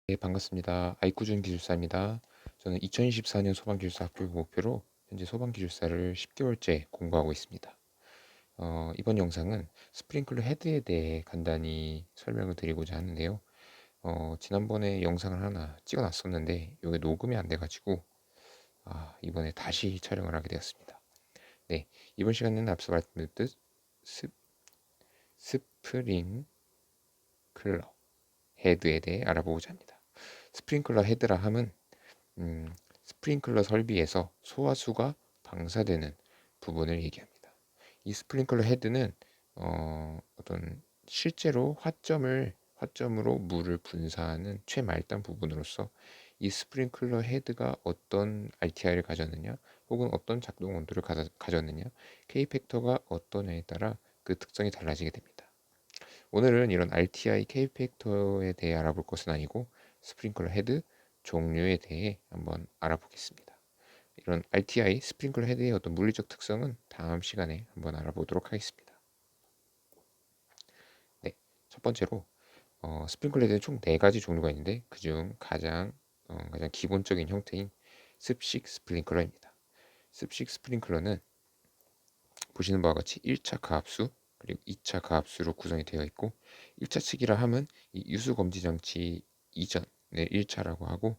네, 반갑습니다. 아이쿠준 기술사입니다. 저는 2024년 소방기술사 합격을 목표로 현재 소방기술사를 10개월째 공부하고 있습니다. 이번 영상은 스프링클러 헤드에 대해 간단히 설명을 드리고자 하는데요. 지난번에 영상을 하나 찍어놨었는데 이게 녹음이 안 돼가지고 이번에 다시 촬영을 하게 되었습니다. 네, 이번 시간에는 앞서 말씀드렸듯 스프링클러 헤드에 대해 알아보고자 합니다. 스프링클러 헤드라 함은 스프링클러 설비에서 소화수가 방사되는 부분을 얘기합니다. 이 스프링클러 헤드는 어떤 실제로 화점으로 물을 분사하는 최말단 부분으로서 이 스프링클러 헤드가 어떤 RTI를 가졌느냐 혹은 어떤 작동 온도를 가졌느냐 K팩터가 어떠냐에 따라 그 특성이 달라지게 됩니다. 오늘은 이런 RTI K팩터에 대해 알아볼 것은 아니고 스프링클러 헤드 종류에 대해 한번 알아보겠습니다. 이런 RTI 스프링클러 헤드의 어떤 물리적 특성은 다음 시간에 한번 알아보도록 하겠습니다. 네, 첫 번째로 스프링클러 헤드는 총 4가지 종류가 있는데 그중 가장 기본적인 형태인 습식 스프링클러입니다. 습식 스프링클러는 보시는 바와 같이 1차 가압수 그리고 2차 가압수로 구성이 되어 있고 1차 측이라 함은 이 유수 검지 장치 이전의 1차라고 하고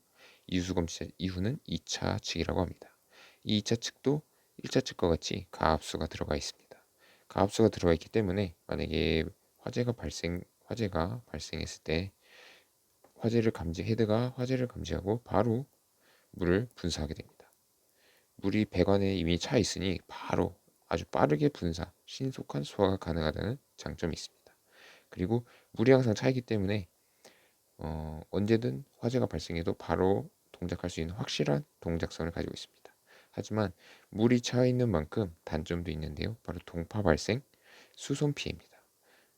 유수 검지 이후는 2차 측이라고 합니다. 이 2차 측도 1차 측과 같이 가압수가 들어가 있습니다. 가압수가 들어가 있기 때문에 만약에 화재가 발생했을 때 헤드가 화재를 감지하고 바로 물을 분사하게 됩니다. 물이 배관에 이미 차 있으니 바로 아주 빠르게 신속한 소화가 가능하다는 장점이 있습니다. 그리고 물이 항상 차 있기 때문에 언제든 화재가 발생해도 바로 동작할 수 있는 확실한 동작성을 가지고 있습니다. 하지만 물이 차 있는 만큼 단점도 있는데요. 바로 동파 발생, 수손 피해입니다.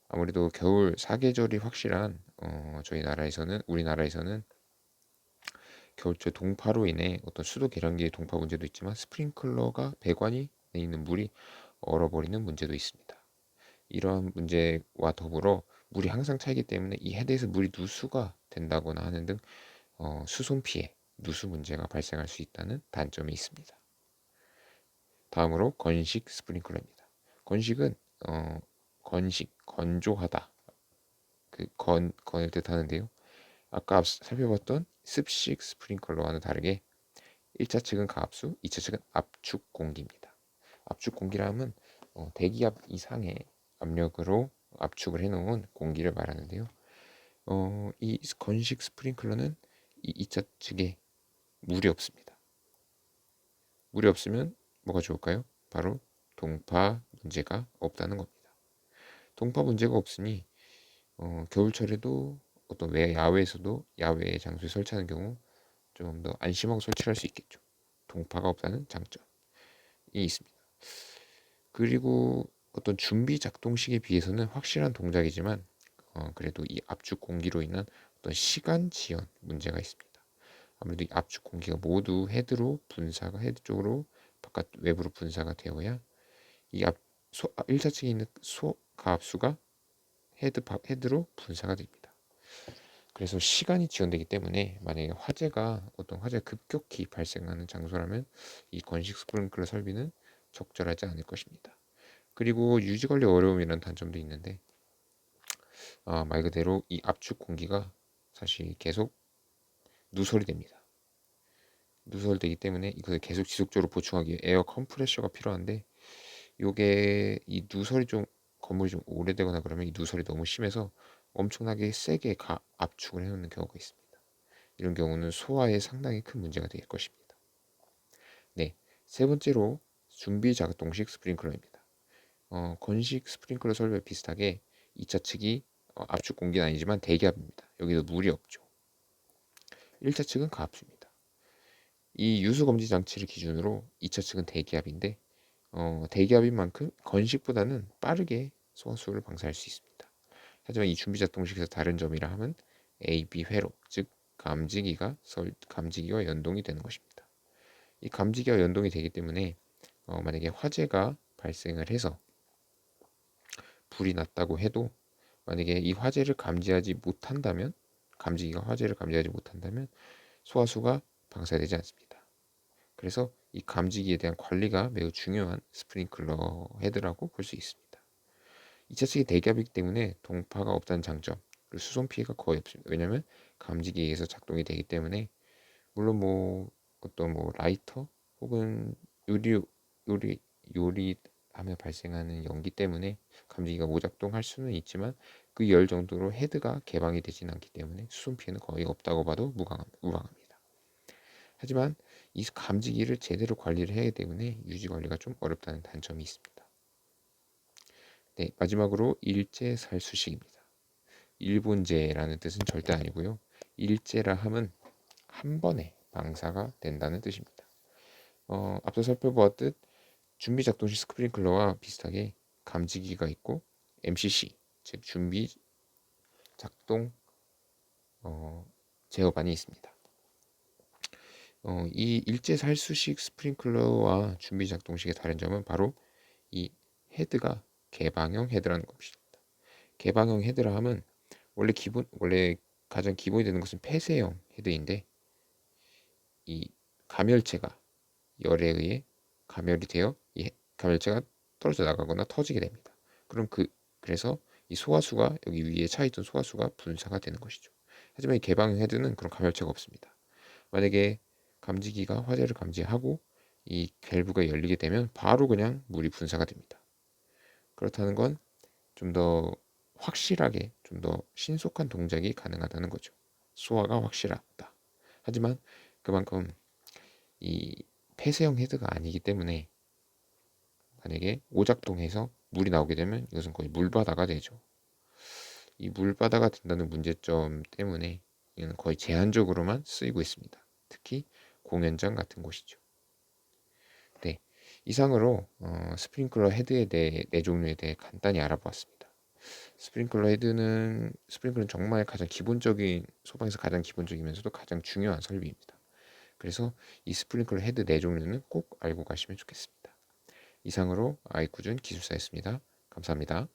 아무래도 겨울 사계절이 확실한 우리나라에서는 겨울철 동파로 인해 어떤 수도 계량기의 동파 문제도 있지만 스프링클러가 배관이 내 있는 물이 얼어버리는 문제도 있습니다. 이러한 문제와 더불어 물이 항상 차이기 때문에 이 헤드에서 물이 누수가 된다거나 하는 등 수손 피해, 누수 문제가 발생할 수 있다는 단점이 있습니다. 다음으로 건식 스프링클러입니다. 건식은 건조하다 건을 뜻하는데요. 아까 살펴봤던 습식 스프링클러와는 다르게 1차 측은 가압수, 2차 측은 압축 공기입니다. 압축 공기라면 대기압 이상의 압력으로 압축을 해놓은 공기를 말하는데요. 이 건식 스프링클러는 이 2차 측에 물이 없습니다. 물이 없으면 뭐가 좋을까요? 바로 동파 문제가 없다는 겁니다. 동파 문제가 없으니 겨울철에도 어떤 야외 장소에 설치하는 경우 좀 더 안심하고 설치할 수 있겠죠. 동파가 없다는 장점이 있습니다. 그리고 어떤 준비 작동식에 비해서는 확실한 동작이지만 그래도 이 압축 공기로 인한 어떤 시간 지연 문제가 있습니다. 아무래도 이 압축 공기가 모두 헤드 쪽으로 바깥 외부로 분사가 되어야 이 1차 층에 있는 가압수가 헤드로 분사가 됩니다. 그래서 시간이 지연되기 때문에 만약에 어떤 화재가 급격히 발생하는 장소라면 이 건식 스프링클러 설비는 적절하지 않을 것입니다. 그리고 유지 관리 어려움이라는 단점도 있는데 말 그대로 이 압축 공기가 사실 계속 누설이 됩니다. 누설되기 때문에 이것을 계속 지속적으로 보충하기 위해 에어 컴프레셔가 필요한데 요게 이 누설이 좀 건물이 좀 오래되거나 그러면 이 누설이 너무 심해서 엄청나게 세게 압축을 해놓는 경우가 있습니다. 이런 경우는 소화에 상당히 큰 문제가 될 것입니다. 네, 세 번째로 준비 작동식 스프링클러입니다. 건식 스프링클러 설비와 비슷하게 2차 측이 압축 공기는 아니지만 대기압입니다. 여기도 물이 없죠. 1차 측은 가압수입니다. 이 유수 검지 장치를 기준으로 2차 측은 대기압인데 대기압인 만큼 건식보다는 빠르게 소화수를 방사할 수 있습니다. 하지만 이 준비 작동식에서 다른 점이라 하면 AB 회로, 즉 감지기와 연동이 되는 것입니다. 이 감지기와 연동이 되기 때문에 만약에 화재가 발생을 해서 불이 났다고 해도 만약에 이 화재를 감지하지 못한다면 감지기가 화재를 감지하지 못한다면 소화수가 방사되지 않습니다. 그래서 이 감지기에 대한 관리가 매우 중요한 스프링클러 헤드라고 볼 수 있습니다. 2차 측이 대기압이기 때문에 동파가 없다는 장점, 그리고 수송 피해가 거의 없습니다. 왜냐하면 감지기에 의해서 작동이 되기 때문에. 물론 뭐 어떤 뭐 라이터 혹은 요리 요리 요리하며 발생하는 연기 때문에 감지기가 모작동할 수는 있지만 그 열 정도로 헤드가 개방이 되지는 않기 때문에 수송 피해는 거의 없다고 봐도 무방합니다. 하지만 이 감지기를 제대로 관리를 해야 하기 때문에 유지 관리가 좀 어렵다는 단점이 있습니다. 네, 마지막으로 일제살수식입니다. 일본제라는 뜻은 절대 아니고요. 일제라 함은 한 번에 방사가 된다는 뜻입니다. 앞서 살펴보았듯 준비 작동 시 스프링클러와 비슷하게 감지기가 있고 MCC, 즉 준비 작동 제어반이 있습니다. 이 일제살수식 스프링클러와 준비 작동식의 다른 점은 바로 이 헤드가 개방형 헤드라는 것입니다. 개방형 헤드라 함은 원래 가장 기본이 되는 것은 폐쇄형 헤드인데 이 감열체가 열에 의해 감열이 되어 이 감열체가 떨어져 나가거나 터지게 됩니다. 그래서 이 소화수가 여기 위에 차 있던 소화수가 분사가 되는 것이죠. 하지만 이 개방형 헤드는 그런 감열체가 없습니다. 만약에 감지기가 화재를 감지하고 이 밸브가 열리게 되면 바로 그냥 물이 분사가 됩니다. 그렇다는 건 좀 더 확실하게 좀 더 신속한 동작이 가능하다는 거죠. 소화가 확실하다. 하지만 그만큼 이 폐쇄형 헤드가 아니기 때문에 만약에 오작동해서 물이 나오게 되면 이것은 거의 물바다가 되죠. 이 물바다가 된다는 문제점 때문에 이는 거의 제한적으로만 쓰이고 있습니다. 특히 공연장 같은 곳이죠. 네, 이상으로 스프링클러 헤드에 대해 네 종류에 대해 간단히 알아보았습니다. 스프링클러는 정말 가장 기본적인 소방에서 가장 기본적이면서도 가장 중요한 설비입니다. 그래서 이 스프링클러 헤드 네 종류는 꼭 알고 가시면 좋겠습니다. 이상으로 아이쿠준 기술사였습니다. 감사합니다.